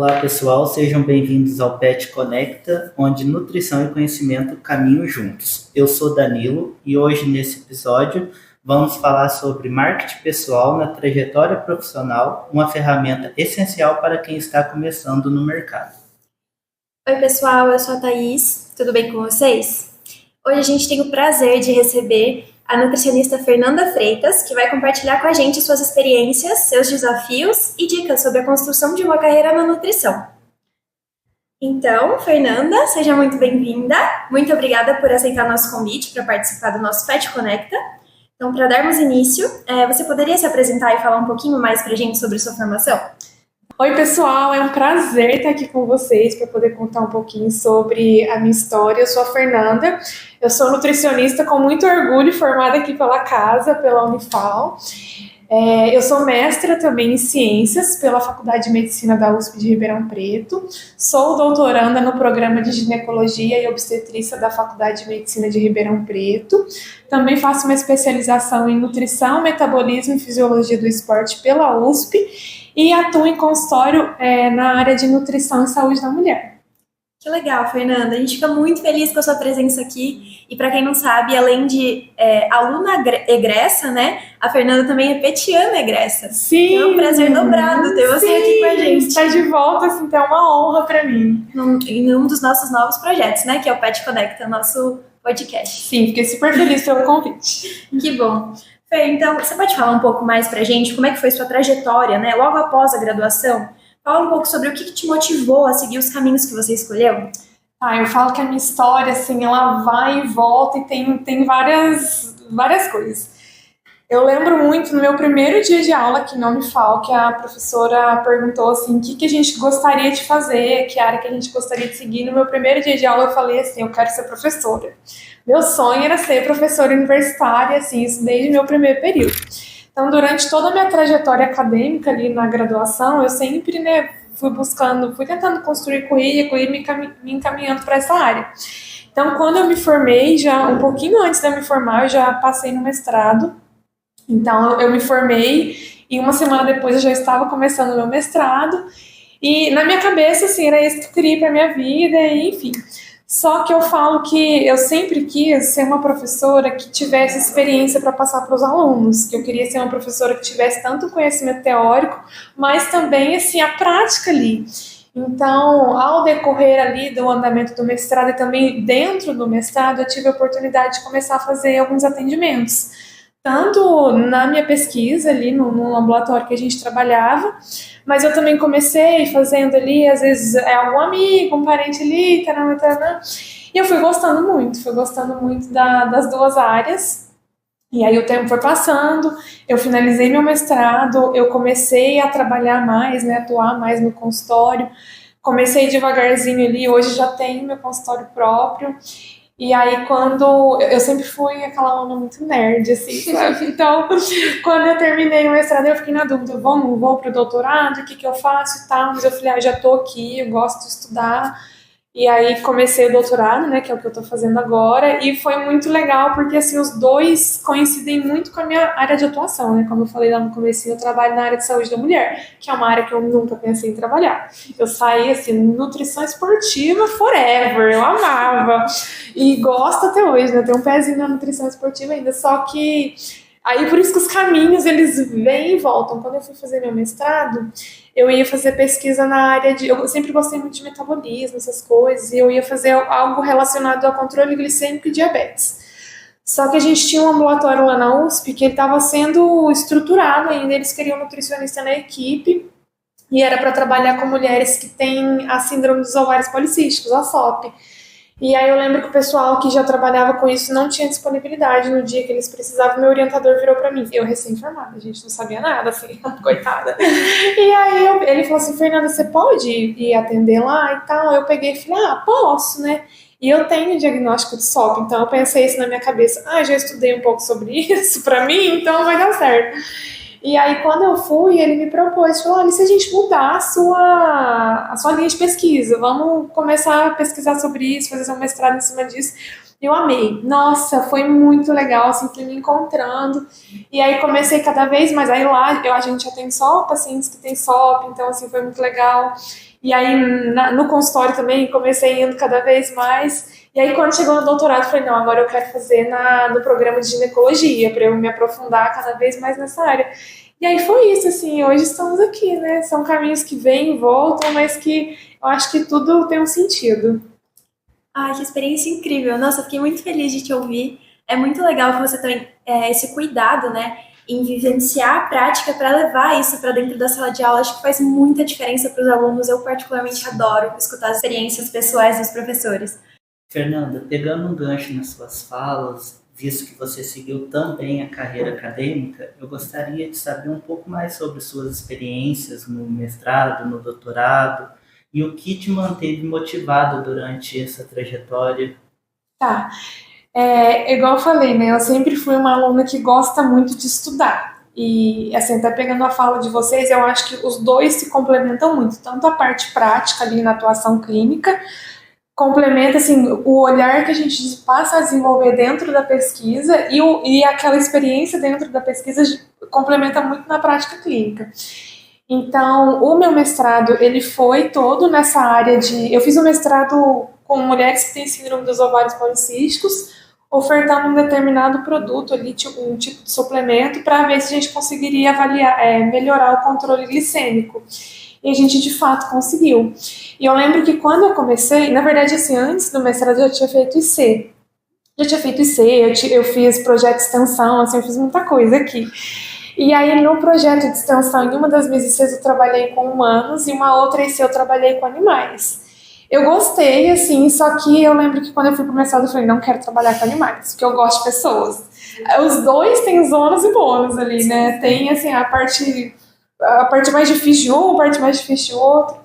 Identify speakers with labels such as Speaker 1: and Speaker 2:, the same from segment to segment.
Speaker 1: Olá pessoal, sejam bem-vindos ao Pet Conecta, onde nutrição e conhecimento caminham juntos. Eu sou Danilo e hoje nesse episódio vamos falar sobre marketing pessoal na trajetória profissional, uma ferramenta essencial para quem está começando no mercado.
Speaker 2: Oi pessoal, eu sou a Thaís, tudo bem com vocês? Hoje a gente tem o prazer de receber a nutricionista Fernanda Freitas, que vai compartilhar com a gente suas experiências, seus desafios e dicas sobre a construção de uma carreira na nutrição. Então, Fernanda, seja muito bem-vinda. Muito obrigada por aceitar nosso convite para participar do nosso Pet Conecta. Então, para darmos início, você poderia se apresentar e falar um pouquinho mais para a gente sobre sua formação?
Speaker 3: Oi, pessoal, é um prazer estar aqui com vocês para poder contar um pouquinho sobre a minha história. Eu sou a Fernanda, eu sou nutricionista com muito orgulho, formada aqui pela casa, pela Unifal. Eu sou mestra também em ciências pela Faculdade de Medicina da USP de Ribeirão Preto. Sou doutoranda no programa de ginecologia e obstetrícia da Faculdade de Medicina de Ribeirão Preto. Também faço uma especialização em nutrição, metabolismo e fisiologia do esporte pela USP. E atuo em consultório na área de nutrição e saúde da mulher.
Speaker 2: Que legal, Fernanda. A gente fica muito feliz com a sua presença aqui. E para quem não sabe, além de aluna egressa, né? A Fernanda também é petiana egressa.
Speaker 3: Sim.
Speaker 2: Então é um prazer dobrado ter você aqui com a gente.
Speaker 3: Estar de volta, assim, é uma honra para mim.
Speaker 2: Em um dos nossos novos projetos, né? Que é o Pet Conecta, nosso podcast.
Speaker 3: Sim, fiquei super feliz pelo convite.
Speaker 2: Que bom. Fê, então, você pode falar um pouco mais pra gente como é que foi sua trajetória, né? Logo após a graduação, fala um pouco sobre o que te motivou a seguir os caminhos que você escolheu.
Speaker 3: Eu falo que a minha história, assim, ela vai e volta e tem várias coisas. Eu lembro muito no meu primeiro dia de aula aqui na Unifal, que a professora perguntou assim, o que a gente gostaria de fazer, que área que a gente gostaria de seguir. No meu primeiro dia de aula eu falei assim, eu quero ser professora. Meu sonho era ser professora universitária, assim, isso desde meu primeiro período. Então, durante toda a minha trajetória acadêmica ali na graduação, eu sempre, fui tentando construir currículo e me encaminhando para essa área. Então, quando eu me formei, já um pouquinho antes de eu me formar, eu já passei no mestrado. Então, eu me formei e uma semana depois eu já estava começando o meu mestrado. E na minha cabeça, assim, era isso que eu queria para minha vida, e, enfim. Só que eu falo que eu sempre quis ser uma professora que tivesse experiência para passar para os alunos, que eu queria ser uma professora que tivesse tanto conhecimento teórico, mas também, assim, a prática ali. Então, ao decorrer ali do andamento do mestrado e também dentro do mestrado, eu tive a oportunidade de começar a fazer alguns atendimentos. Tanto na minha pesquisa ali no ambulatório que a gente trabalhava, mas eu também comecei fazendo ali, às vezes algum amigo, um parente ali, e eu fui gostando muito das duas áreas. E aí o tempo foi passando, eu finalizei meu mestrado, eu comecei a trabalhar mais, atuar mais no consultório, comecei devagarzinho ali, hoje já tenho meu consultório próprio. E aí, quando... Eu sempre fui aquela aluna muito nerd, assim, sabe? Então, quando eu terminei o mestrado, eu fiquei na dúvida, vou pro doutorado, o que eu faço e tal? Mas eu falei, já tô aqui, eu gosto de estudar. E aí, comecei o doutorado, que é o que eu tô fazendo agora. E foi muito legal, porque, assim, os dois coincidem muito com a minha área de atuação, Como eu falei lá no começo, eu trabalho na área de saúde da mulher, que é uma área que eu nunca pensei em trabalhar. Eu saí, assim, nutrição esportiva forever, eu amava. E gosto até hoje, Tem um pezinho na nutrição esportiva ainda, só que... Aí, por isso que os caminhos, eles vêm e voltam. Quando eu fui fazer meu mestrado, eu ia fazer pesquisa na área de... Eu sempre gostei muito de metabolismo, essas coisas, e eu ia fazer algo relacionado ao controle glicêmico e diabetes. Só que a gente tinha um ambulatório lá na USP que ele estava sendo estruturado ainda, eles queriam um nutricionista na equipe, e era para trabalhar com mulheres que têm a síndrome dos ovários policísticos, a SOP. E aí eu lembro que o pessoal que já trabalhava com isso não tinha disponibilidade no dia que eles precisavam. Meu orientador virou pra mim, eu recém-formada, a gente não sabia nada, assim, coitada. E aí ele falou assim, Fernanda, você pode ir atender lá e tal? Eu peguei e falei, posso, E eu tenho diagnóstico de SOP, então eu pensei isso na minha cabeça, já estudei um pouco sobre isso pra mim, então vai dar certo. E aí, quando eu fui, ele me propôs, falou, olha, se a gente mudar a sua linha de pesquisa, vamos começar a pesquisar sobre isso, fazer um mestrado em cima disso. Eu amei. Nossa, foi muito legal, assim, fui me encontrando. E aí comecei cada vez mais. Aí lá, a gente já tem só pacientes que têm SOP, então, assim, foi muito legal. E aí, no consultório também, comecei indo cada vez mais. E aí, quando chegou no doutorado, falei, não, agora eu quero fazer no programa de ginecologia, para eu me aprofundar cada vez mais nessa área. E aí foi isso, assim, hoje estamos aqui, né? São caminhos que vêm e voltam, mas que eu acho que tudo tem um sentido.
Speaker 2: Ai, que experiência incrível. Nossa, eu fiquei muito feliz de te ouvir. É muito legal que você tem esse cuidado, né, em vivenciar a prática para levar isso para dentro da sala de aula. Acho que faz muita diferença para os alunos. Eu particularmente adoro escutar as experiências pessoais dos professores.
Speaker 1: Fernanda, pegando um gancho nas suas falas, visto que você seguiu também a carreira acadêmica, eu gostaria de saber um pouco mais sobre suas experiências no mestrado, no doutorado, e o que te manteve motivado durante essa trajetória.
Speaker 3: Tá. Igual eu falei, né? Eu sempre fui uma aluna que gosta muito de estudar. E, assim, até pegando a fala de vocês, eu acho que os dois se complementam muito. Tanto a parte prática ali na atuação clínica, complementa, assim, o olhar que a gente passa a desenvolver dentro da pesquisa e aquela experiência dentro da pesquisa complementa muito na prática clínica. Então, o meu mestrado, ele foi todo nessa área eu fiz um mestrado com mulheres que têm síndrome dos ovários policísticos, ofertando um determinado produto ali, um tipo de suplemento, para ver se a gente conseguiria avaliar, melhorar o controle glicêmico. E a gente, de fato, conseguiu. E eu lembro que quando eu comecei, na verdade, assim, antes do mestrado eu já tinha feito IC. Eu fiz projeto de extensão, assim, eu fiz muita coisa aqui. E aí, no projeto de extensão, em uma das minhas ICs eu trabalhei com humanos e uma outra IC eu trabalhei com animais. Eu gostei, assim, só que eu lembro que quando eu fui pro mestrado eu falei, não quero trabalhar com animais, porque eu gosto de pessoas. Os dois têm os ônus e bônus ali, né? Tem, assim, a parte mais difícil de um, a parte mais difícil de outro.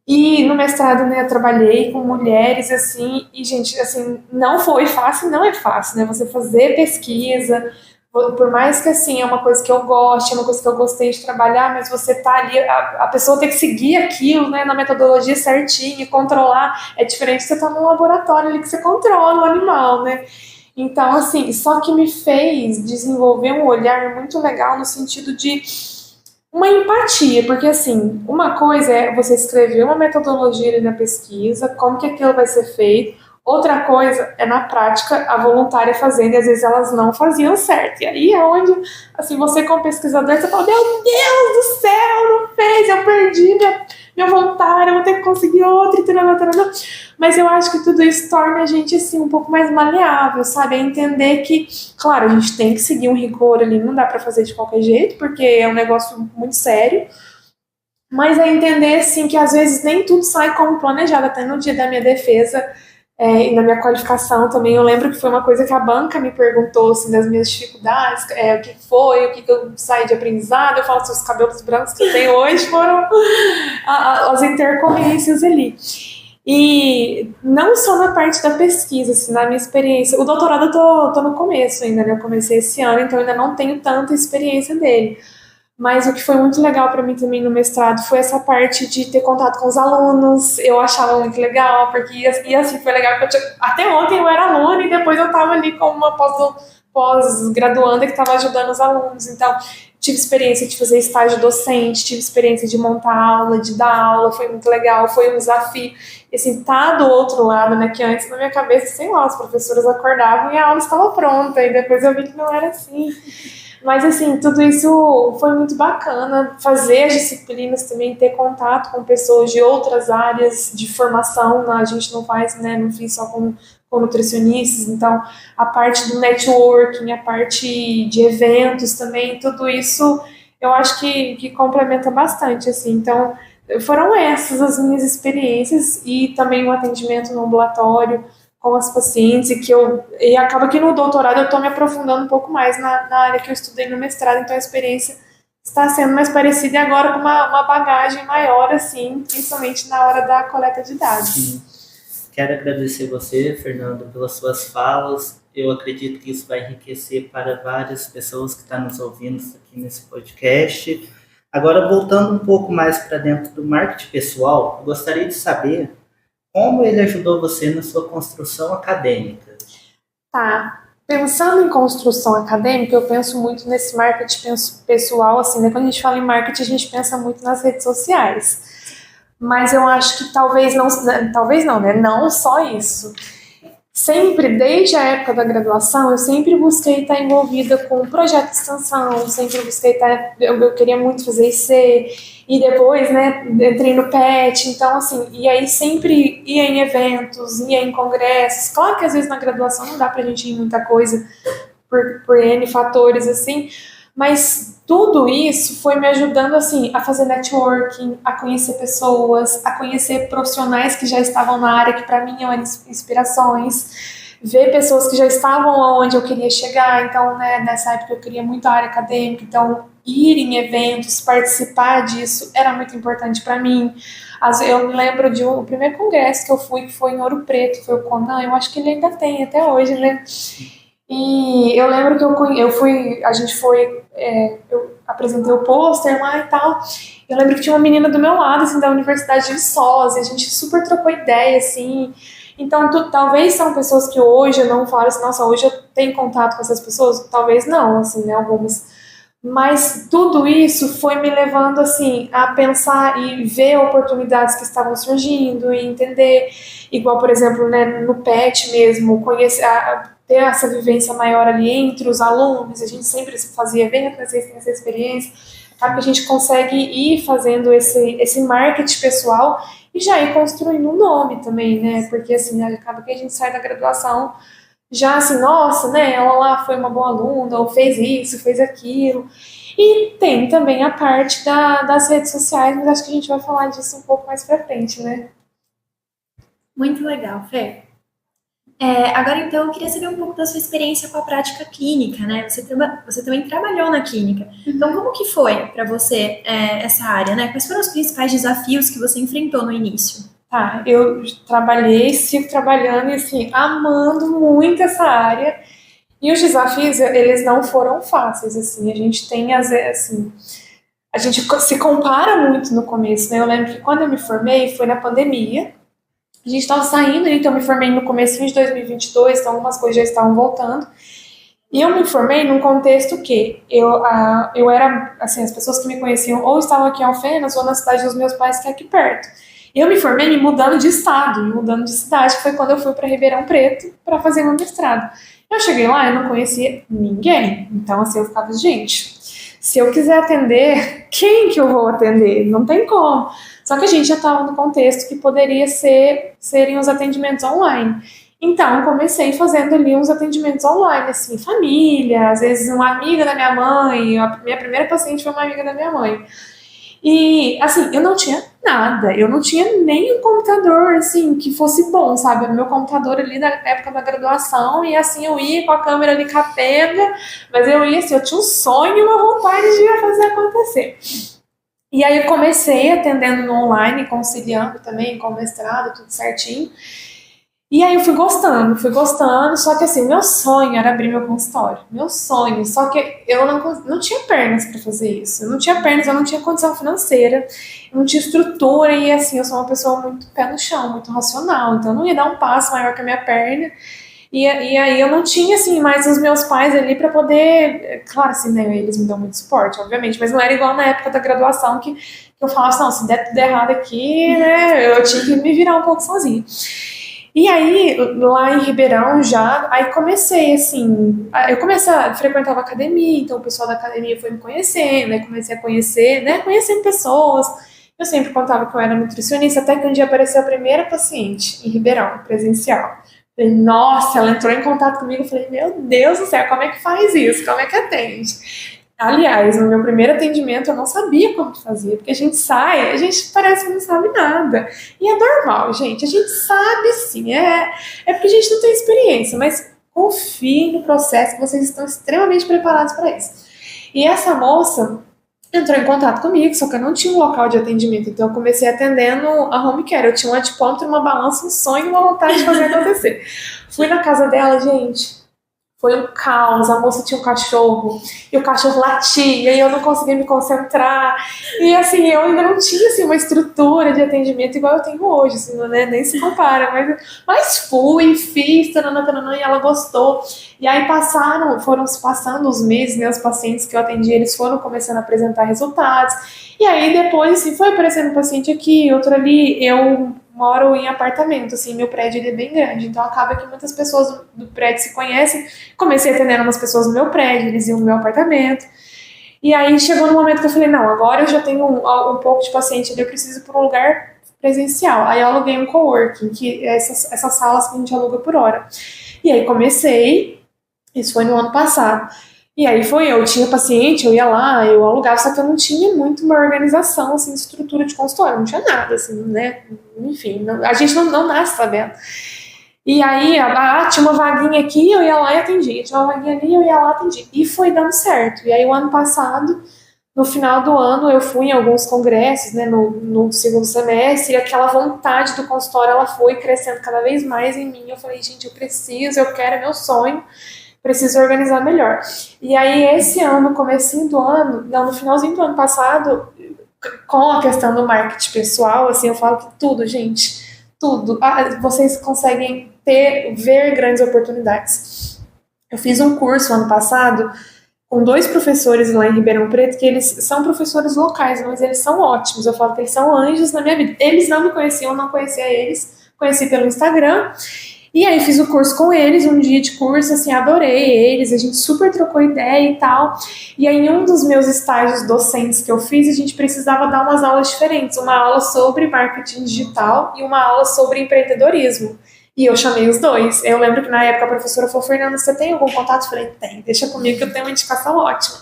Speaker 3: E no mestrado, né, eu trabalhei com mulheres, assim, e, gente, assim, não foi fácil, não é fácil, né? Você fazer pesquisa, por mais que, assim, é uma coisa que eu goste, é uma coisa que eu gostei de trabalhar, mas você tá ali, a pessoa tem que seguir aquilo, né, na metodologia certinha, controlar, é diferente de você estar num laboratório ali que você controla o animal, né? Então, assim, só que me fez desenvolver um olhar muito legal no sentido de uma empatia, porque, assim, uma coisa é você escrever uma metodologia ali na pesquisa, como que aquilo vai ser feito. Outra coisa é, na prática, a voluntária fazendo, e às vezes elas não faziam certo. E aí é onde, assim, você como pesquisador, você fala, meu Deus do céu, não fez, eu perdi minha voluntária, vou ter que conseguir outra, e mas eu acho que tudo isso torna a gente, assim, um pouco mais maleável, sabe? É entender que, claro, a gente tem que seguir um rigor ali, não dá pra fazer de qualquer jeito, porque é um negócio muito sério, mas é entender, assim, que às vezes nem tudo sai como planejado. Até no dia da minha defesa, e na minha qualificação também, eu lembro que foi uma coisa que a banca me perguntou, assim, das minhas dificuldades, o que foi, o que eu saí de aprendizado. Eu falo assim, os cabelos brancos que eu tenho hoje foram as intercorrências ali. E não só na parte da pesquisa, assim, na minha experiência. O doutorado eu tô no começo ainda, né? Eu comecei esse ano, então ainda não tenho tanta experiência dele. Mas o que foi muito legal para mim também no mestrado foi essa parte de ter contato com os alunos. Eu achava muito legal, porque e assim foi legal, porque até ontem eu era aluna e depois eu estava ali como uma pós-graduanda que estava ajudando os alunos. Então, tive experiência de fazer estágio docente, tive experiência de montar aula, de dar aula, foi muito legal, foi um desafio. E assim, tá do outro lado, né, que antes na minha cabeça, sei lá, os professores acordavam e a aula estava pronta, e depois eu vi que não era assim. Mas, assim, tudo isso foi muito bacana, fazer as disciplinas também, ter contato com pessoas de outras áreas de formação, a gente não faz, né, não fiz só com nutricionistas, então a parte do networking, a parte de eventos também, tudo isso eu acho que complementa bastante, assim, então foram essas as minhas experiências e também o atendimento no ambulatório, com as pacientes, e acaba que no doutorado eu estou me aprofundando um pouco mais na área que eu estudei no mestrado, então a experiência está sendo mais parecida e agora com uma bagagem maior, assim, principalmente na hora da coleta de dados.
Speaker 1: Sim. Quero agradecer você, Fernanda, pelas suas falas. Eu acredito que isso vai enriquecer para várias pessoas que estão nos ouvindo aqui nesse podcast. Agora, voltando um pouco mais para dentro do marketing pessoal, eu gostaria de saber como ele ajudou você na sua construção acadêmica.
Speaker 3: Tá. Pensando em construção acadêmica, eu penso muito nesse marketing pessoal, assim, né? Quando a gente fala em marketing, a gente pensa muito nas redes sociais. Mas eu acho que talvez não, né? Não só isso. Sempre, desde a época da graduação, eu sempre busquei estar envolvida com projeto de extensão, sempre busquei estar, eu queria muito fazer IC, e depois, né, entrei no PET, então, assim, e aí sempre ia em eventos, ia em congressos. Claro que às vezes na graduação não dá pra gente ir em muita coisa por N fatores, assim, mas tudo isso foi me ajudando, assim, a fazer networking, a conhecer pessoas, a conhecer profissionais que já estavam na área, que para mim eram inspirações, ver pessoas que já estavam onde eu queria chegar. Então, né, nessa época eu queria muito a área acadêmica, então ir em eventos, participar disso era muito importante para mim. Eu me lembro o primeiro congresso que eu fui, que foi em Ouro Preto, foi o Conan, eu acho que ele ainda tem até hoje, né? E eu lembro que eu apresentei o pôster lá e tal. Eu lembro que tinha uma menina do meu lado, assim, da Universidade de Viçosa, e a gente super trocou ideia, assim. Então, talvez são pessoas que hoje eu não falo assim, nossa, hoje eu tenho contato com essas pessoas, talvez não, assim, né, algumas. Mas tudo isso foi me levando, assim, a pensar e ver oportunidades que estavam surgindo e entender, igual, por exemplo, né, no PET mesmo, ter essa vivência maior ali entre os alunos, a gente sempre fazia evento, essa experiência, acaba que a gente consegue ir fazendo esse marketing pessoal e já ir construindo um nome também, né, porque assim, acaba que a gente sai da graduação já assim, nossa, né, ela lá foi uma boa aluna, ou fez isso, fez aquilo. E tem também a parte das redes sociais, mas acho que a gente vai falar disso um pouco mais pra frente, né?
Speaker 2: Muito legal, Fê. Agora, então, eu queria saber um pouco da sua experiência com a prática clínica, né? Você também trabalhou na clínica. Então, como que foi para você essa área, né? Quais foram os principais desafios que você enfrentou no início?
Speaker 3: Tá, eu trabalhei, sigo trabalhando e, assim, amando muito essa área. E os desafios, eles não foram fáceis, assim. A gente tem, assim, a gente se compara muito no começo, né? Eu lembro que quando eu me formei, foi na pandemia. A gente estava saindo, então eu me formei no começo de 2022, então algumas coisas já estavam voltando. E eu me formei num contexto que eu era, assim, as pessoas que me conheciam ou estavam aqui em Alfenas ou na cidade dos meus pais, que é aqui perto. Eu me formei me mudando de estado, me mudando de cidade, que foi quando eu fui para Ribeirão Preto para fazer meu mestrado. Eu cheguei lá e não conhecia ninguém, então assim, eu ficava, gente, se eu quiser atender, quem que eu vou atender? Não tem como. Só que a gente já estava no contexto que poderia serem os atendimentos online. Então, comecei fazendo ali uns atendimentos online, assim, família, às vezes uma amiga da minha mãe, a minha primeira paciente foi uma amiga da minha mãe. E, assim, eu não tinha nada, eu não tinha nem um computador, assim, que fosse bom, sabe? Era o meu computador ali da época da graduação, e assim, eu ia com a câmera ali capenga, mas eu ia, assim, eu tinha um sonho e uma vontade de fazer acontecer. E aí eu comecei atendendo no online, conciliando também com o mestrado, tudo certinho. E aí eu fui gostando, só que assim, meu sonho era abrir meu consultório, meu sonho, só que eu não tinha pernas para fazer isso, eu não tinha pernas, eu não tinha condição financeira, eu não tinha estrutura, e assim, eu sou uma pessoa muito pé no chão, muito racional, então eu não ia dar um passo maior que a minha perna, e aí eu não tinha, assim, mais os meus pais ali para poder, claro, assim, né, eles me dão muito suporte, obviamente, mas não era igual na época da graduação, que eu falava assim, não, se der tudo errado aqui, né, eu tinha que me virar um pouco sozinha. E aí, lá em Ribeirão já, aí comecei, assim, eu frequentava academia, então o pessoal da academia foi me conhecendo, aí comecei a conhecer, né, conhecendo pessoas. Eu sempre contava que eu era nutricionista, até que um dia apareceu a primeira paciente em Ribeirão, presencial. Falei, nossa, ela entrou em contato comigo, falei, meu Deus do céu, como é que faz isso? Como é que atende? Aliás, no meu primeiro atendimento eu não sabia como fazer, porque a gente parece que não sabe nada. E é normal, gente, a gente sabe sim, é porque a gente não tem experiência, mas confie no processo, que vocês estão extremamente preparados para isso. E essa moça entrou em contato comigo, só que eu não tinha um local de atendimento, então eu comecei atendendo a home care. Eu tinha um adipômetro, uma balança, um sonho e uma vontade de fazer acontecer. Fui na casa dela, gente. Foi um caos, a moça tinha um cachorro, e o cachorro latia, e eu não conseguia me concentrar. E assim, eu ainda não tinha assim, uma estrutura de atendimento igual eu tenho hoje, assim, né? Nem se compara. Mas fui, fiz, taranã, e ela gostou. E aí foram se passando os meses, né? Os pacientes que eu atendi, eles foram começando a apresentar resultados. E aí depois, assim, foi aparecendo um paciente aqui, outro ali. Eu moro em apartamento, assim, meu prédio ele é bem grande, então acaba que muitas pessoas do prédio se conhecem. Comecei atendendo umas pessoas no meu prédio, eles iam no meu apartamento. E aí chegou no momento que eu falei, não, agora eu já tenho um pouco de paciente ali, eu preciso ir para um lugar presencial. Aí eu aluguei um coworking, que é essas salas que a gente aluga por hora. E aí comecei, isso foi no ano passado. E aí eu tinha paciente, eu ia lá, eu alugava, só que eu não tinha muito uma organização, assim, estrutura de consultório, não tinha nada, assim, né? Enfim, a gente não nasce sabendo. E aí, tinha uma vaguinha aqui, eu ia lá e atendia. Tinha uma vaguinha ali, eu ia lá e atendia. E foi dando certo. E aí, o ano passado, no final do ano, eu fui em alguns congressos, né, no segundo semestre, e aquela vontade do consultório, ela foi crescendo cada vez mais em mim. Eu falei, gente, eu quero, é meu sonho. Preciso organizar melhor. E aí, esse ano, comecinho do ano, não, no finalzinho do ano passado, com a questão do marketing pessoal, assim, eu falo que tudo, gente, tudo, vocês conseguem ver grandes oportunidades. Eu fiz um curso ano passado com 2 professores lá em Ribeirão Preto, que eles são professores locais, mas eles são ótimos, eu falo que eles são anjos na minha vida. Eles não me conheciam, eu não conhecia eles, conheci pelo Instagram. E aí fiz o curso com eles, um dia de curso, assim, adorei eles, a gente super trocou ideia e tal. E aí em um dos meus estágios docentes que eu fiz, a gente precisava dar umas aulas diferentes, uma aula sobre marketing digital e uma aula sobre empreendedorismo. E eu chamei os dois. Eu lembro que na época a professora falou, Fernanda, você tem algum contato? Eu falei, tem, deixa comigo que eu tenho uma indicação ótima.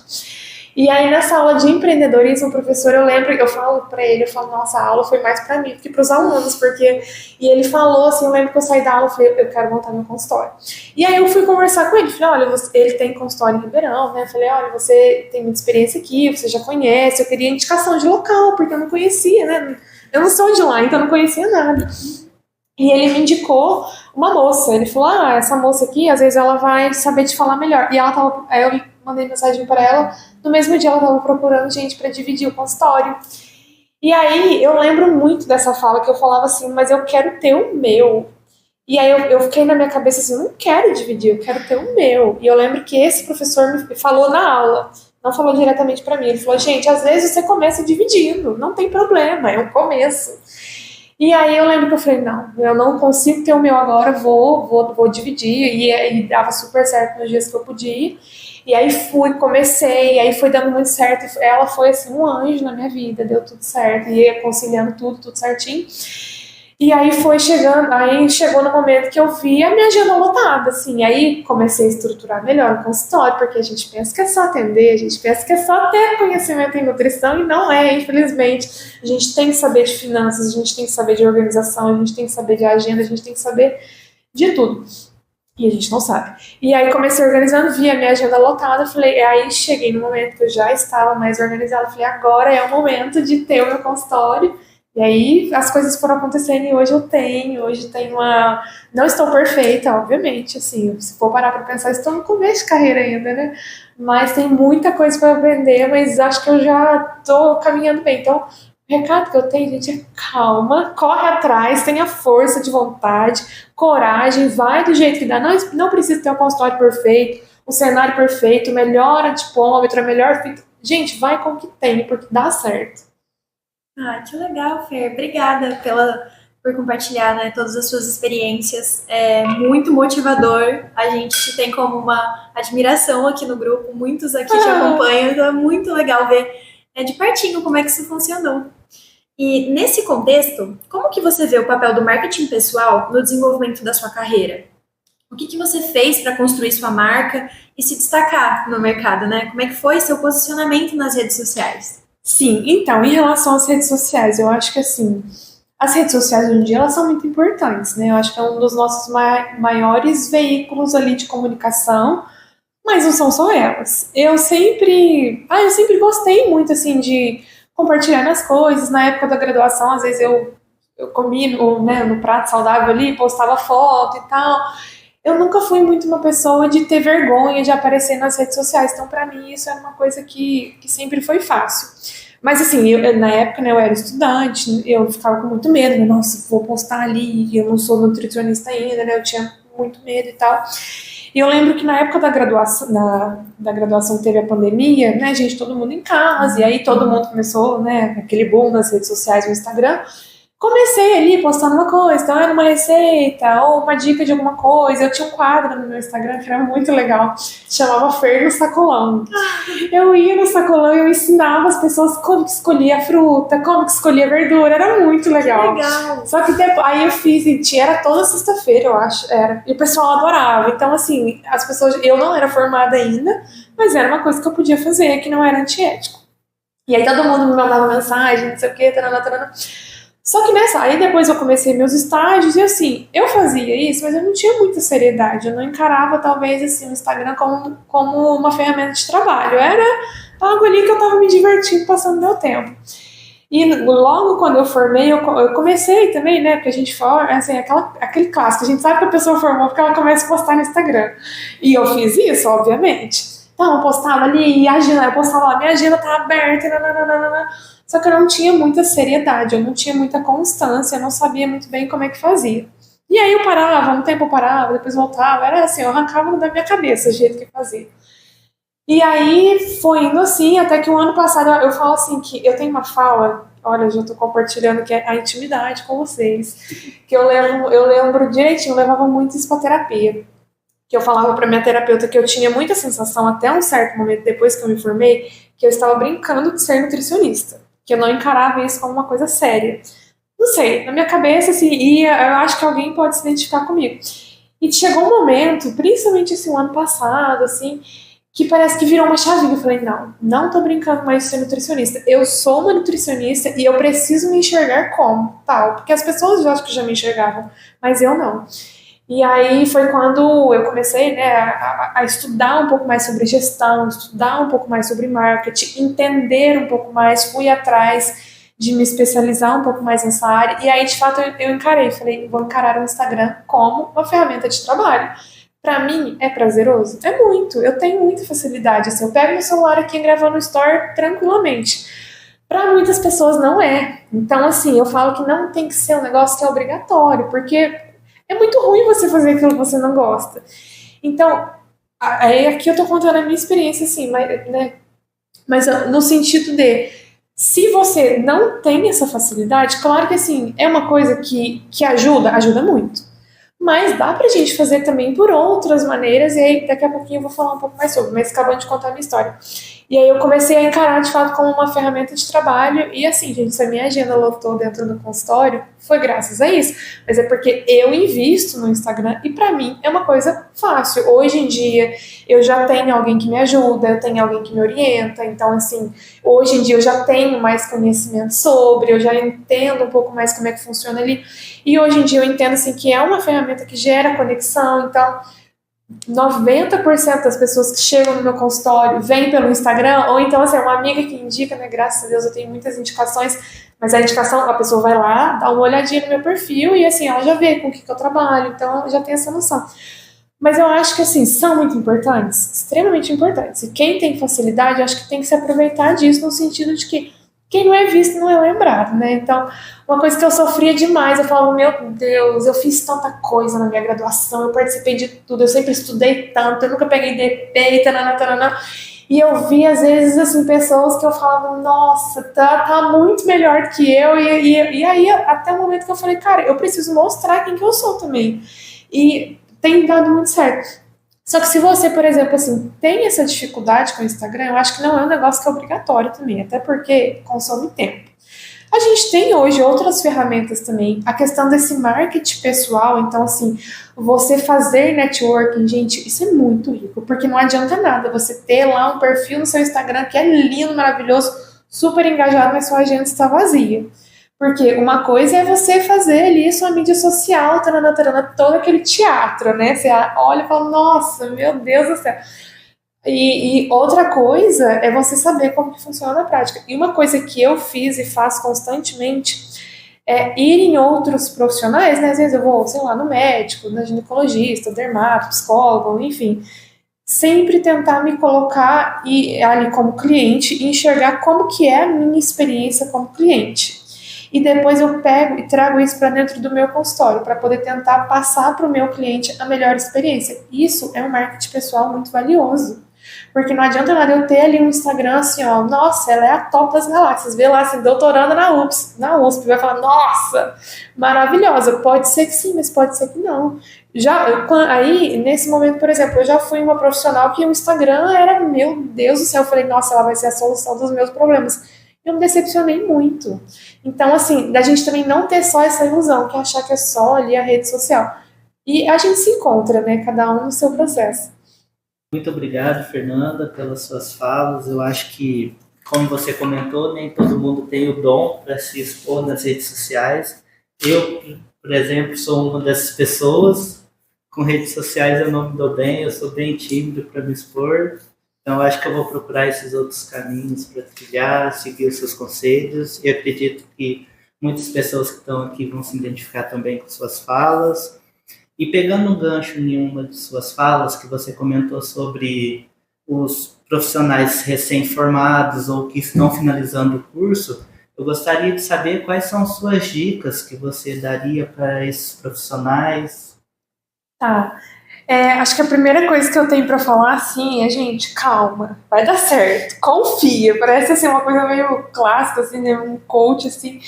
Speaker 3: E aí, nessa aula de empreendedorismo, o professor, eu falo pra ele, nossa, a aula foi mais pra mim do que pros alunos, porque... E ele falou, assim, eu lembro que eu saí da aula, eu falei, eu quero montar meu consultório. E aí eu fui conversar com ele, falei, olha, ele tem consultório em Ribeirão, né? Eu falei, olha, você tem muita experiência aqui, você já conhece, eu queria indicação de local, porque eu não conhecia, né? Eu não sou de lá, então eu não conhecia nada. E ele me indicou uma moça, ele falou, essa moça aqui, às vezes ela vai saber te falar melhor. E ela tava... Aí eu mandei mensagem para ela, no mesmo dia ela estava procurando gente para dividir o consultório. E aí eu lembro muito dessa fala que eu falava assim, mas eu quero ter o meu. E aí eu fiquei na minha cabeça assim, eu não quero dividir, eu quero ter o meu. E eu lembro que esse professor me falou na aula, não falou diretamente para mim, ele falou, gente, às vezes você começa dividindo, não tem problema, é um começo. E aí eu lembro que eu falei, não, eu não consigo ter o meu agora, vou dividir. E dava super certo nos dias que eu podia. E aí comecei, e aí foi dando muito certo. Ela foi assim um anjo na minha vida, deu tudo certo, ia conciliando tudo certinho. E aí chegou no momento que eu vi a minha agenda lotada, assim, aí comecei a estruturar melhor o consultório, porque a gente pensa que é só atender, a gente pensa que é só ter conhecimento em nutrição, e não é, infelizmente. A gente tem que saber de finanças, a gente tem que saber de organização, a gente tem que saber de agenda, a gente tem que saber de tudo. E a gente não sabe. E aí comecei organizando, vi a minha agenda lotada, aí cheguei no momento que eu já estava mais organizada, falei, agora é o momento de ter o meu consultório. E aí as coisas foram acontecendo e hoje tenho uma... Não estou perfeita, obviamente, assim, se for parar para pensar, estou no começo de carreira ainda, né? Mas tem muita coisa para aprender, mas acho que eu já estou caminhando bem. Então, o recado que eu tenho, gente, é calma, corre atrás, tenha força de vontade, coragem, vai do jeito que dá. Não precisa ter um consultório perfeito, o cenário perfeito, o melhor antipômetro, a melhor fita. Gente, vai com o que tem, porque dá certo.
Speaker 2: Que legal, Fer. Obrigada por compartilhar, né, todas as suas experiências. É muito motivador. A gente te tem como uma admiração aqui no grupo. Muitos aqui te acompanham. Então é muito legal ver de pertinho como é que isso funcionou. E nesse contexto, como que você vê o papel do marketing pessoal no desenvolvimento da sua carreira? O que você fez para construir sua marca e se destacar no mercado, né? Como é que foi seu posicionamento nas redes sociais?
Speaker 3: Sim, então, em relação às redes sociais, eu acho que, assim, as redes sociais hoje em dia, elas são muito importantes, né? Eu acho que é um dos nossos maiores veículos ali de comunicação, mas não são só elas. Eu sempre gostei muito, assim, de compartilhar as coisas. Na época da graduação, às vezes eu comi no prato saudável ali, postava foto e tal. eu nunca fui muito uma pessoa de ter vergonha de aparecer nas redes sociais. Então, pra mim, isso era uma coisa que sempre foi fácil. Mas, assim, na época, né, eu era estudante, eu ficava com muito medo, né? Nossa, vou postar ali, eu não sou nutricionista ainda, né? Eu tinha muito medo e tal. E eu lembro que na época da graduação teve a pandemia, né, gente, todo mundo em casa, e aí todo mundo começou, né, aquele boom nas redes sociais, no Instagram. Comecei ali postando uma coisa, então era uma receita ou uma dica de alguma coisa. Eu tinha um quadro no meu Instagram que era muito legal, chamava Fer no Sacolão. Eu ia no sacolão e eu ensinava as pessoas como que escolhia a fruta, como que escolhia a verdura, era muito legal.
Speaker 2: Que legal.
Speaker 3: Só que depois, aí eu fiz, e era toda sexta-feira, eu acho, era, e o pessoal adorava. Então, assim, as pessoas, eu não era formada ainda, mas era uma coisa que eu podia fazer, que não era antiético. E aí todo mundo me mandava mensagem, não sei o que, tarana. Só que aí depois eu comecei meus estágios e assim, eu fazia isso, mas eu não tinha muita seriedade, eu não encarava talvez assim o Instagram como uma ferramenta de trabalho, era algo ali que eu tava me divertindo, passando meu tempo. E logo quando eu formei, eu comecei também, né, porque a gente forma, assim, aquele clássico, a gente sabe que a pessoa formou porque ela começa a postar no Instagram. E eu fiz isso, obviamente. Então eu postava ali, eu postava lá, minha agenda tá aberta, nananana. Só que eu não tinha muita seriedade, eu não tinha muita constância, eu não sabia muito bem como é que fazia. E aí eu parava, um tempo eu parava, depois voltava, era assim, eu arrancava da minha cabeça o jeito que fazia. E aí foi indo assim, até que o ano passado eu falo assim, que eu tenho uma fala, olha, eu já tô compartilhando que é a intimidade com vocês, que eu lembro direitinho, eu levava muito isso pra terapia. Que eu falava pra minha terapeuta que eu tinha muita sensação, até um certo momento depois que eu me formei, que eu estava brincando de ser nutricionista. Que eu não encarava isso como uma coisa séria. Não sei, na minha cabeça, assim, eu acho que alguém pode se identificar comigo. E chegou um momento, principalmente esse ano passado, assim, que parece que virou uma chavinha. Eu falei, não tô brincando mais de ser nutricionista. Eu sou uma nutricionista e eu preciso me enxergar como tal. Porque as pessoas eu acho que já me enxergavam, mas eu não. E aí foi quando eu comecei, né, a estudar um pouco mais sobre gestão, estudar um pouco mais sobre marketing, entender um pouco mais, fui atrás de me especializar um pouco mais nessa área. E aí, de fato, eu encarei, falei, vou encarar o Instagram como uma ferramenta de trabalho. Pra mim, é prazeroso? É muito, eu tenho muita facilidade, assim, eu pego meu celular aqui e gravo no Store tranquilamente. Para muitas pessoas não é. Então, assim, eu falo que não tem que ser um negócio que é obrigatório, porque é muito ruim você fazer aquilo que você não gosta. Então, aí aqui eu tô contando a minha experiência, assim, mas no sentido de, se você não tem essa facilidade, claro que, assim, é uma coisa que ajuda muito. Mas dá pra gente fazer também por outras maneiras, e aí daqui a pouquinho eu vou falar um pouco mais sobre, mas acabando de contar a minha história. E aí eu comecei a encarar, de fato, como uma ferramenta de trabalho, e assim, gente, se a minha agenda lotou dentro do consultório, foi graças a isso, mas é porque eu invisto no Instagram, e pra mim é uma coisa fácil. Hoje em dia, eu já tenho alguém que me ajuda, eu tenho alguém que me orienta, então assim, hoje em dia eu já tenho mais conhecimento sobre, eu já entendo um pouco mais como é que funciona ali, e hoje em dia eu entendo, assim, que é uma ferramenta que gera conexão, então 90% das pessoas que chegam no meu consultório vêm pelo Instagram, ou então, assim, é uma amiga que indica, né? Graças a Deus eu tenho muitas indicações, mas a indicação, a pessoa vai lá, dá uma olhadinha no meu perfil e, assim, ela já vê com o que eu trabalho, então ela já tem essa noção. Mas eu acho que, assim, são muito importantes, extremamente importantes. E quem tem facilidade, eu acho que tem que se aproveitar disso, no sentido de que quem não é visto não é lembrado, né? Então, uma coisa que eu sofria demais, eu falava, meu Deus, eu fiz tanta coisa na minha graduação, eu participei de tudo, eu sempre estudei tanto, eu nunca peguei DP, tanana. E eu vi, às vezes, assim, pessoas que eu falava, nossa, tá muito melhor que eu, e aí, até o momento que eu falei, cara, eu preciso mostrar quem que eu sou também. E tem dado muito certo. Só que se você, por exemplo, assim, tem essa dificuldade com o Instagram, eu acho que não é um negócio que é obrigatório também, até porque consome tempo. A gente tem hoje outras ferramentas também, a questão desse marketing pessoal, então assim, você fazer networking, gente, isso é muito rico, porque não adianta nada você ter lá um perfil no seu Instagram que é lindo, maravilhoso, super engajado, mas sua agenda está vazia. Porque uma coisa é você fazer ali sua mídia social, todo aquele teatro, né? Você olha e fala, nossa, meu Deus do céu. E outra coisa é você saber como que funciona na prática. E uma coisa que eu fiz e faço constantemente ir em outros profissionais, né? Às vezes eu vou, sei lá, no médico, no ginecologista, dermato, psicólogo, enfim. Sempre tentar me colocar ali como cliente e enxergar como que é a minha experiência como cliente. E depois eu pego e trago isso para dentro do meu consultório, para poder tentar passar para o meu cliente a melhor experiência. Isso é um marketing pessoal muito valioso. Porque não adianta nada eu ter ali um Instagram assim, ó, nossa, ela é a top das galáxias, vê lá assim, doutoranda na USP, vai falar, nossa, maravilhosa. Pode ser que sim, mas pode ser que não. Aí, nesse momento, por exemplo, eu já fui uma profissional que o Instagram era, meu Deus do céu, eu falei, nossa, ela vai ser a solução dos meus problemas. Eu me decepcionei muito. Então, assim, da gente também não ter só essa ilusão, que é achar que é só ali a rede social. E a gente se encontra, né, cada um no seu processo.
Speaker 1: Muito obrigado, Fernanda, pelas suas falas. Eu acho que, como você comentou, nem todo mundo tem o dom para se expor nas redes sociais. Eu, por exemplo, sou uma dessas pessoas. Com redes sociais eu não me dou bem, eu sou bem tímido para me expor. Então, eu acho que eu vou procurar esses outros caminhos para trilhar, seguir os seus conselhos. E acredito que muitas pessoas que estão aqui vão se identificar também com suas falas. E pegando um gancho em uma de suas falas, que você comentou sobre os profissionais recém-formados ou que estão finalizando o curso, eu gostaria de saber quais são suas dicas que você daria para esses profissionais.
Speaker 3: Tá. Acho que a primeira coisa que eu tenho pra falar, assim, é, gente, calma, vai dar certo, confia. Parece, assim, uma coisa meio clássica, assim, né, um coach, assim.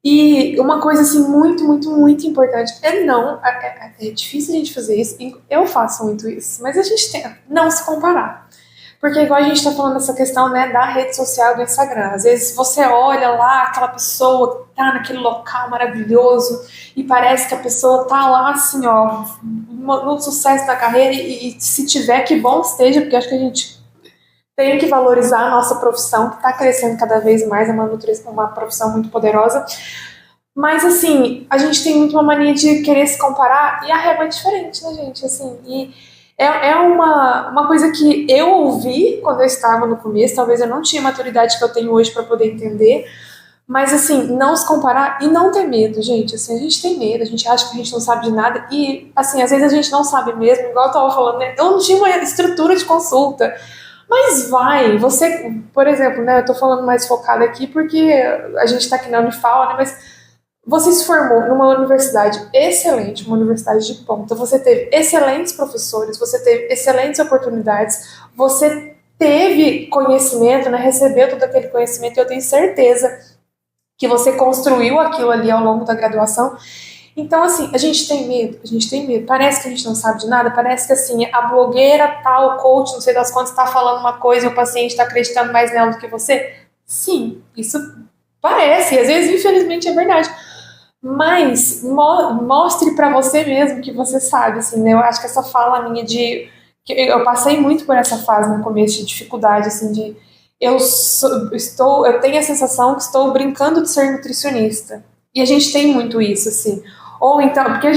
Speaker 3: E uma coisa, assim, muito, muito, muito importante é difícil a gente fazer isso, eu faço muito isso, mas a gente tem não se comparar. Porque igual a gente tá falando dessa questão, né, da rede social do Instagram. Às vezes você olha lá aquela pessoa que tá naquele local maravilhoso e parece que a pessoa tá lá, assim, ó, no sucesso da carreira e se tiver, que bom esteja, porque acho que a gente tem que valorizar a nossa profissão, que está crescendo cada vez mais, é uma profissão muito poderosa. Mas, assim, a gente tem muito uma mania de querer se comparar e a régua é diferente, né, gente? Assim, e é uma coisa que eu ouvi quando eu estava no começo, talvez eu não tinha a maturidade que eu tenho hoje para poder entender, mas, assim, não se comparar e não ter medo, gente. Assim, a gente tem medo, a gente acha que a gente não sabe de nada e, assim, às vezes a gente não sabe mesmo, igual eu estava falando, né? Eu não tinha uma estrutura de consulta. Mas você, por exemplo, né, eu tô falando mais focada aqui porque a gente tá aqui na Unifal, né, mas você se formou numa universidade excelente, uma universidade de ponta, você teve excelentes professores, você teve excelentes oportunidades, você teve conhecimento, né, recebeu todo aquele conhecimento e eu tenho certeza que você construiu aquilo ali ao longo da graduação. Então, assim, a gente tem medo, parece que a gente não sabe de nada, parece que, assim, a blogueira tal, o coach, não sei das quantas, está falando uma coisa e o paciente está acreditando mais nela do que você. Sim, isso parece, e às vezes, infelizmente, é verdade. Mas mostre para você mesmo que você sabe, assim, né? Eu acho que essa fala minha que eu passei muito por essa fase no começo de dificuldade, assim, de eu tenho a sensação que estou brincando de ser nutricionista. E a gente tem muito isso, assim. Ou então, porque a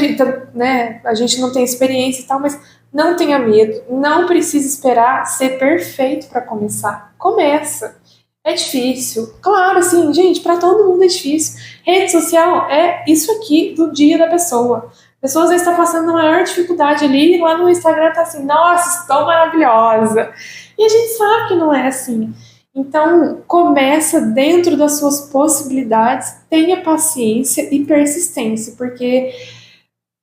Speaker 3: gente não tem experiência e tal, mas não tenha medo, não precisa esperar ser perfeito para começar. Começa. É difícil. Claro, assim, gente, para todo mundo é difícil. Rede social é isso aqui do dia da pessoa. A pessoa às vezes está passando a maior dificuldade ali e lá no Instagram tá assim, nossa, estou maravilhosa. E a gente sabe que não é assim. Então, começa dentro das suas possibilidades, tenha paciência e persistência, porque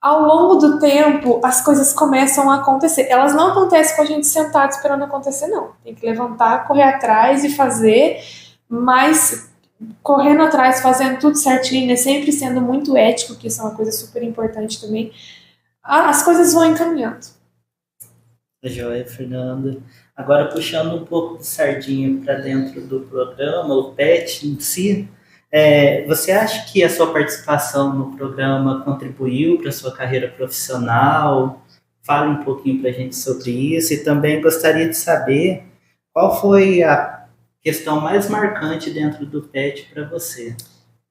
Speaker 3: ao longo do tempo as coisas começam a acontecer. Elas não acontecem com a gente sentado esperando acontecer, não. Tem que levantar, correr atrás e fazer, mas correndo atrás, fazendo tudo certinho, né? Sempre sendo muito ético, que isso é uma coisa super importante também, as coisas vão encaminhando.
Speaker 1: Joia, Fernanda. Agora, puxando um pouco de sardinha para dentro do programa, o PET em si, você acha que a sua participação no programa contribuiu para a sua carreira profissional? Fale um pouquinho para a gente sobre isso e também gostaria de saber qual foi a questão mais marcante dentro do PET para você.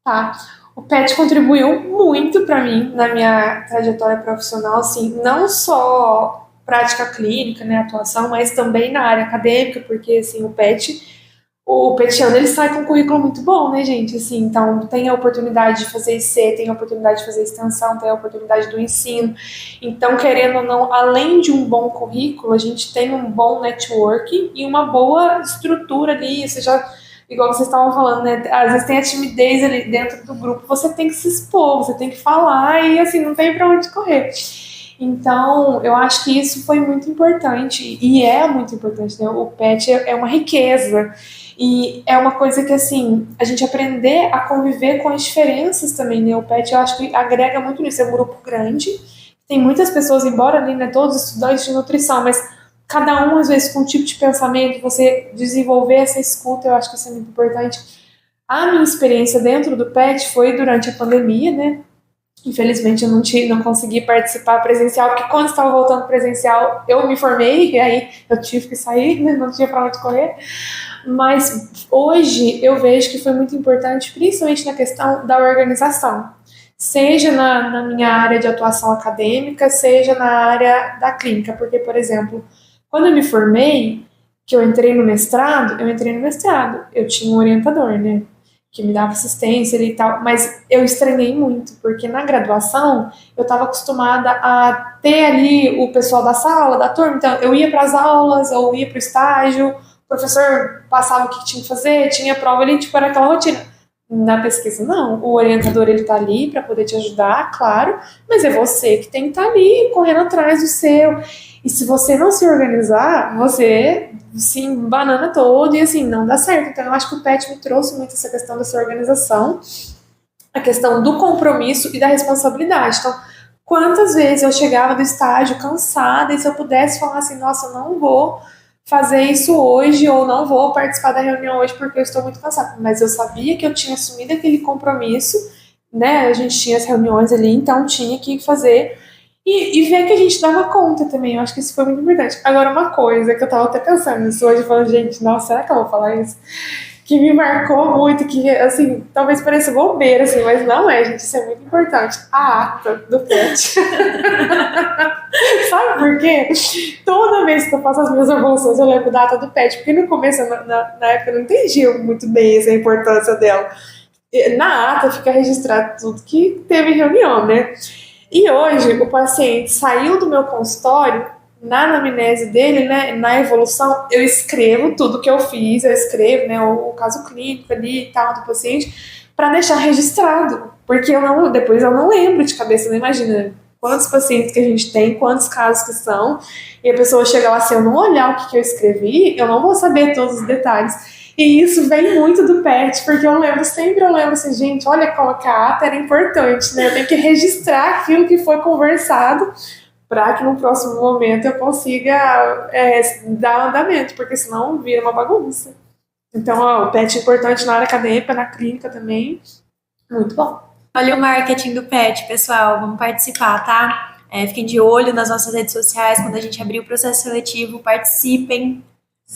Speaker 3: Tá. O PET contribuiu muito para mim na minha trajetória profissional, assim, não só prática clínica, né, atuação, mas também na área acadêmica, porque assim, o PET, o petiano, ele sai com um currículo muito bom, né, gente? Assim, então, tem a oportunidade de fazer IC, tem a oportunidade de fazer extensão, tem a oportunidade do ensino. Então, querendo ou não, além de um bom currículo, a gente tem um bom networking e uma boa estrutura ali. Você já, igual vocês estavam falando, né? Às vezes tem a timidez ali dentro do grupo, você tem que se expor, você tem que falar e, assim, não tem pra onde correr. Então, eu acho que isso foi muito importante e é muito importante, né? O PET é uma riqueza. E é uma coisa que, assim, a gente aprender a conviver com as diferenças também, né? O PET, eu acho que agrega muito nisso. É um grupo grande, tem muitas pessoas, embora ali, né, todos estudantes de nutrição, mas cada um, às vezes, com um tipo de pensamento, você desenvolver essa escuta, eu acho que isso é muito importante. A minha experiência dentro do PET foi durante a pandemia, né? Infelizmente, eu não consegui participar presencial, porque quando estava voltando presencial, eu me formei, e aí eu tive que sair, né? Não tinha para onde correr. Mas hoje eu vejo que foi muito importante, principalmente na questão da organização, seja na minha área de atuação acadêmica, seja na área da clínica, porque, por exemplo, quando eu me formei, que eu entrei no mestrado, eu tinha um orientador, né, que me dava assistência e tal, mas eu estranhei muito, porque na graduação eu estava acostumada a ter ali o pessoal da sala, da turma, então eu ia para as aulas, ou ia para o estágio, o professor passava o que tinha que fazer, tinha prova ali, tipo, era aquela rotina. Na pesquisa, não. O orientador, ele tá ali para poder te ajudar, claro, mas é você que tem que estar ali, correndo atrás do seu. E se você não se organizar, você se embanana todo e, assim, não dá certo. Então, eu acho que o PET me trouxe muito essa questão dessa organização, a questão do compromisso e da responsabilidade. Então, quantas vezes eu chegava do estágio cansada e se eu pudesse falar assim, nossa, eu não vou fazer isso hoje ou não vou participar da reunião hoje porque eu estou muito cansada. Mas eu sabia que eu tinha assumido aquele compromisso, né? A gente tinha as reuniões ali, então tinha que fazer e ver que a gente dava conta também. Eu acho que isso foi muito importante. Agora, uma coisa que eu tava até pensando nisso hoje, falando, gente, nossa, será que eu vou falar isso? Que me marcou muito, que, assim, talvez pareça bobeira, assim, mas não é, gente, isso é muito importante. A ata do PET. Sabe por quê? Toda vez que eu faço as minhas evoluções, eu lembro da ata do PET, porque no começo, na época, eu não entendia muito bem essa importância dela. Na ata fica registrado tudo que teve reunião, né? E hoje, o paciente saiu do meu consultório, na anamnese dele, né, na evolução, eu escrevo tudo que eu fiz, eu escrevo, né, o caso clínico ali e tal do paciente, para deixar registrado, porque depois eu não lembro de cabeça, não imagina quantos pacientes que a gente tem, quantos casos que são, e a pessoa chega lá, se eu não olhar o que eu escrevi, eu não vou saber todos os detalhes. E isso vem muito do PET, porque eu lembro assim, gente, olha como que a ata era importante, né? Eu tenho que registrar aquilo que foi conversado para que no próximo momento eu consiga dar andamento, porque senão vira uma bagunça. Então, ó, o PET é importante na área acadêmica, na clínica também. Muito bom.
Speaker 2: Olha o marketing do PET, pessoal. Vamos participar, tá? Fiquem de olho nas nossas redes sociais. Quando a gente abrir o processo seletivo, participem,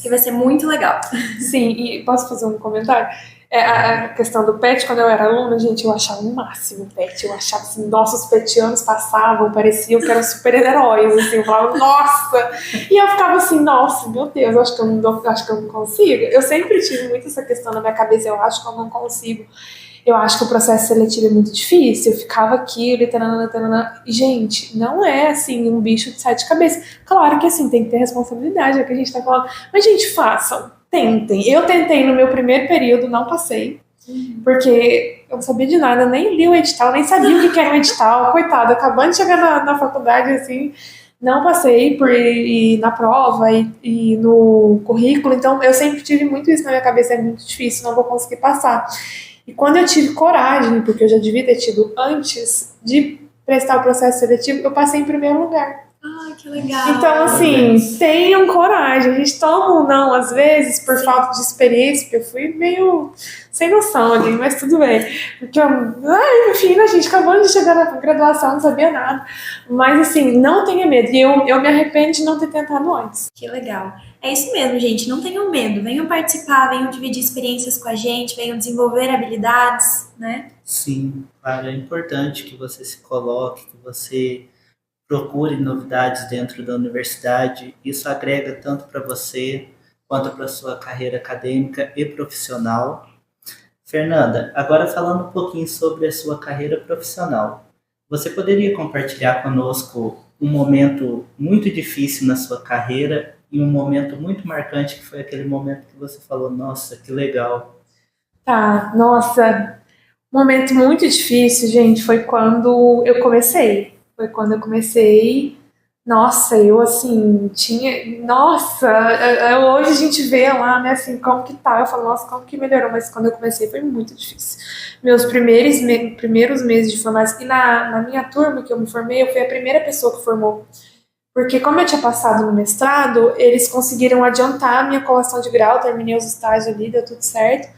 Speaker 2: que vai ser muito legal.
Speaker 3: Sim, e posso fazer um comentário? A questão do PET, quando eu era aluna, gente, eu achava o máximo o PET. Eu achava assim, nossa, os petianos passavam, pareciam que eram super-heróis, assim, eu falava, nossa! E eu ficava assim, nossa, meu Deus, acho que eu não consigo. Eu sempre tive muito essa questão na minha cabeça, eu acho que eu não consigo. Eu acho que o processo seletivo é muito difícil, eu ficava aqui, literalmente, e, gente, não é, assim, um bicho de sete cabeças. Claro que, assim, tem que ter responsabilidade, é o que a gente tá falando. Mas, gente, façam, tentem. Eu tentei no meu primeiro período, não passei, porque eu não sabia de nada, nem li o edital, nem sabia o que era o edital, coitado, acabando de chegar na faculdade, assim, não passei por ir na prova e no currículo, então eu sempre tive muito isso na minha cabeça, é muito difícil, não vou conseguir passar. E quando eu tive coragem, porque eu já devia ter tido antes de prestar o processo seletivo, eu passei em primeiro lugar.
Speaker 2: Ah, que legal.
Speaker 3: Então, assim, tenham coragem. A gente toma um não, às vezes, por falta de experiência, porque eu fui meio sem noção ali, mas tudo bem. Porque enfim, a gente acabou de chegar na graduação, não sabia nada. Mas, assim, não tenha medo. E eu me arrependo de não ter tentado antes.
Speaker 2: Que legal. É isso mesmo, gente. Não tenham medo. Venham participar, venham dividir experiências com a gente, venham desenvolver habilidades, né?
Speaker 1: Sim, claro, é importante que você se coloque, que você procure novidades dentro da universidade. Isso agrega tanto para você quanto para a sua carreira acadêmica e profissional. Fernanda, agora falando um pouquinho sobre a sua carreira profissional, você poderia compartilhar conosco um momento muito difícil na sua carreira e um momento muito marcante, que foi aquele momento que você falou, nossa, que legal.
Speaker 3: Tá, nossa, um momento muito difícil, gente, foi quando eu comecei. Foi quando eu comecei. Nossa, eu assim, tinha. Nossa, hoje a gente vê lá, né, assim, como que tá. Eu falo, nossa, como que melhorou, mas quando eu comecei foi muito difícil. Meus primeiros meses de formação, e na minha turma que eu me formei, eu fui a primeira pessoa que formou. Porque como eu tinha passado no mestrado, eles conseguiram adiantar a minha colação de grau, terminei os estágios ali, deu tudo certo,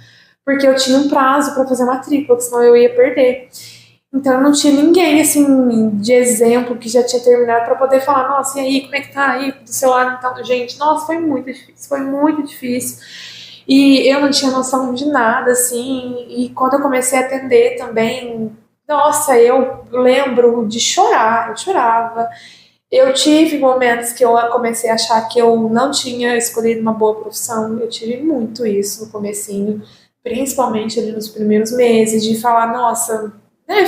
Speaker 3: porque eu tinha um prazo para fazer matrícula, senão eu ia perder. Então não tinha ninguém, assim, de exemplo que já tinha terminado para poder falar, nossa, e aí, como é que tá aí do seu lado? Então, gente, nossa, foi muito difícil, foi muito difícil. E eu não tinha noção de nada, assim, e quando eu comecei a atender também, nossa, eu lembro de chorar, eu chorava. Eu tive momentos que eu comecei a achar que eu não tinha escolhido uma boa profissão, eu tive muito isso no comecinho, principalmente ali nos primeiros meses, de falar, nossa, né,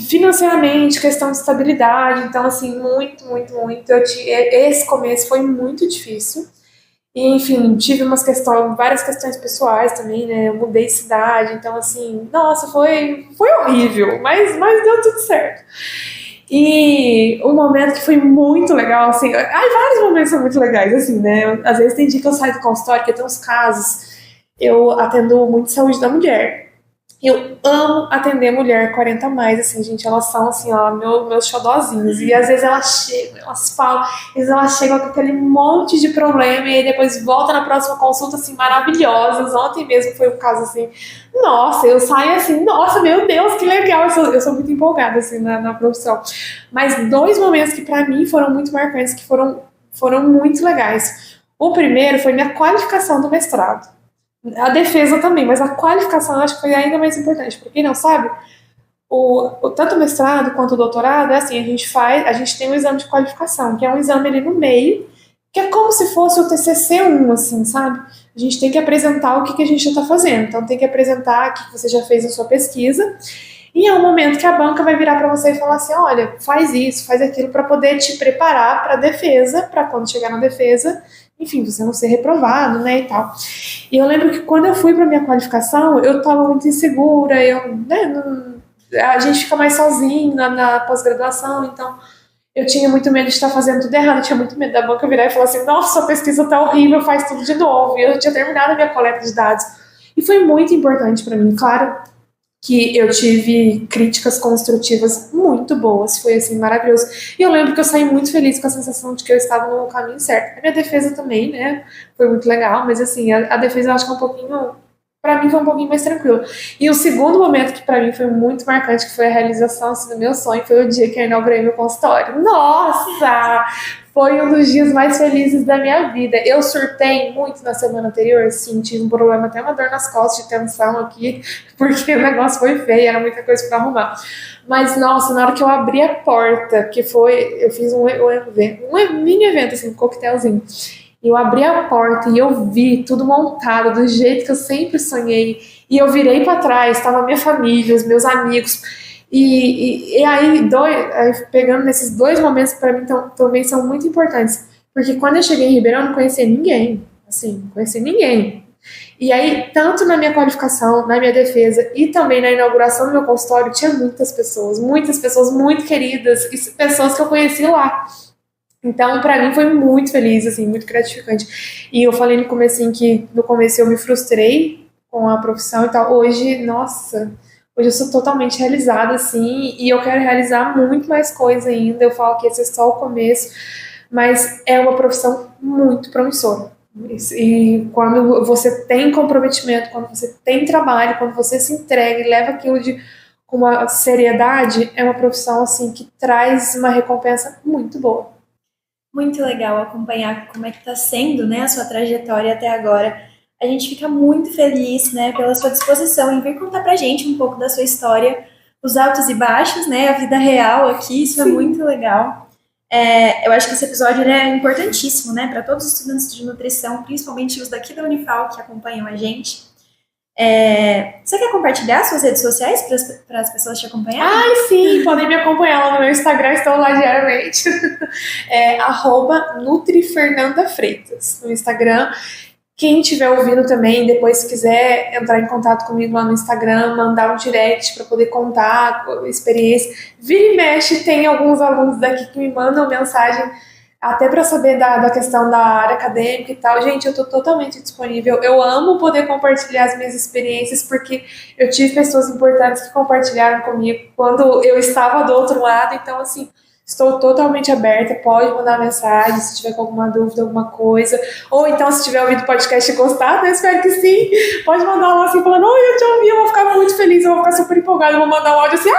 Speaker 3: financeiramente, questão de estabilidade, então assim, muito, muito, muito, esse começo foi muito difícil, e enfim, tive várias questões pessoais também, né, eu mudei de cidade, então assim, nossa, foi horrível, mas deu tudo certo. E um momento que foi muito legal, assim, vários momentos são muito legais, assim, né, às vezes tem dia que eu saio do consultório, que tem uns casos, eu atendo muito saúde da mulher. Eu amo atender mulher 40 a mais, assim, gente, elas são, assim, ó, meus xodózinhos, e às vezes elas chegam, elas falam, às vezes elas chegam com aquele monte de problema e aí depois volta na próxima consulta, assim, maravilhosas. Ontem mesmo foi um caso, assim, nossa, eu saio assim, nossa, meu Deus, que legal, eu sou muito empolgada, assim, na profissão. Mas 2 momentos que pra mim foram muito marcantes, que foram muito legais. O primeiro foi minha qualificação do mestrado. A defesa também, mas a qualificação eu acho que foi ainda mais importante. Pra quem não sabe, tanto o mestrado quanto o doutorado, é assim, a gente tem um exame de qualificação, que é um exame ali no meio, que é como se fosse o TCC1, assim, sabe? A gente tem que apresentar o que a gente já está fazendo. Então, tem que apresentar o que você já fez na sua pesquisa, e é um momento que a banca vai virar para você e falar assim, olha, faz isso, faz aquilo, para poder te preparar para a defesa, para quando chegar na defesa, enfim, você não ser reprovado, né, e tal. E eu lembro que quando eu fui para minha qualificação, eu estava muito insegura, a gente fica mais sozinho na pós-graduação, então eu tinha muito medo de estar fazendo tudo errado, eu tinha muito medo da banca virar e falar assim, nossa, a pesquisa tá horrível, faz tudo de novo. E eu tinha terminado a minha coleta de dados. E foi muito importante para mim, claro, que eu tive críticas construtivas muito boas, foi assim, maravilhoso. E eu lembro que eu saí muito feliz com a sensação de que eu estava no caminho certo. A minha defesa também, né, foi muito legal, mas assim, a defesa eu acho que é um pouquinho, pra mim foi um pouquinho mais tranquilo. E o segundo momento que pra mim foi muito marcante, que foi a realização assim, do meu sonho, foi o dia que eu inaugurei meu consultório. Nossa! Foi um dos dias mais felizes da minha vida. Eu surtei muito na semana anterior, sim, tive um problema, até uma dor nas costas de tensão aqui, porque o negócio foi feio, era muita coisa pra arrumar. Mas, nossa, na hora que eu abri a porta, eu fiz um mini evento, assim, um coquetelzinho. Eu abri a porta e eu vi tudo montado do jeito que eu sempre sonhei. E eu virei para trás, estava minha família, os meus amigos. E aí, pegando nesses 2 momentos, para mim também são muito importantes. Porque quando eu cheguei em Ribeirão, eu não conhecia ninguém. Assim, não conhecia ninguém. E aí, tanto na minha qualificação, na minha defesa e também na inauguração do meu consultório, tinha muitas pessoas muito queridas, e pessoas que eu conheci lá. Então, pra mim foi muito feliz, assim, muito gratificante. E eu falei no comecinho que no começo eu me frustrei com a profissão e tal. Hoje, nossa, hoje eu sou totalmente realizada, assim, e eu quero realizar muito mais coisa ainda. Eu falo que esse é só o começo, mas é uma profissão muito promissora. E quando você tem comprometimento, quando você tem trabalho, quando você se entrega e leva aquilo com uma seriedade, é uma profissão, assim, que traz uma recompensa muito boa.
Speaker 2: Muito legal acompanhar como é que está sendo, né, a sua trajetória até agora. A gente fica muito feliz, né, pela sua disposição em vir contar pra gente um pouco da sua história, os altos e baixos, né, a vida real aqui, isso é muito legal. Eu acho que esse episódio é importantíssimo, né, para todos os estudantes de nutrição, principalmente os daqui da Unifal que acompanham a gente. Você quer compartilhar suas redes sociais para as pessoas te acompanharem?
Speaker 3: Ai, sim, podem me acompanhar lá no meu Instagram, estou lá diariamente. @NutriFernandaFreitas no Instagram. Quem estiver ouvindo também, depois quiser entrar em contato comigo lá no Instagram, mandar um direct para poder contar a experiência. Vira e mexe, tem alguns alunos daqui que me mandam mensagem até para saber da questão da área acadêmica e tal. Gente, eu estou totalmente disponível. Eu amo poder compartilhar as minhas experiências, porque eu tive pessoas importantes que compartilharam comigo quando eu estava do outro lado. Então, assim, estou totalmente aberta. Pode mandar mensagem se tiver alguma dúvida, alguma coisa. Ou então, se tiver ouvido o podcast e gostado, eu espero que sim. Pode mandar lá assim, falando: oi, eu te ouvi, eu vou ficar muito feliz, eu vou ficar super empolgada, eu vou mandar um áudio assim: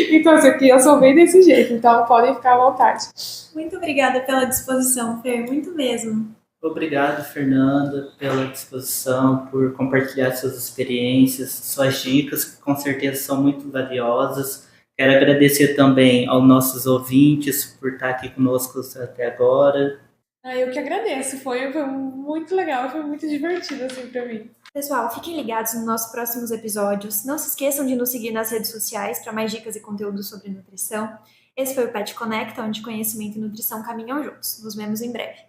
Speaker 3: então, isso aqui eu sou bem desse jeito, então podem ficar à vontade.
Speaker 2: Muito obrigada pela disposição, Fer, muito mesmo.
Speaker 1: Obrigado, Fernanda, pela disposição, por compartilhar suas experiências, suas dicas, que com certeza são muito valiosas. Quero agradecer também aos nossos ouvintes por estar aqui conosco até agora.
Speaker 3: Eu que agradeço, foi muito legal, foi muito divertido assim para mim.
Speaker 2: Pessoal, fiquem ligados nos nossos próximos episódios. Não se esqueçam de nos seguir nas redes sociais para mais dicas e conteúdos sobre nutrição. Esse foi o Pet Conecta, onde conhecimento e nutrição caminham juntos. Nos vemos em breve.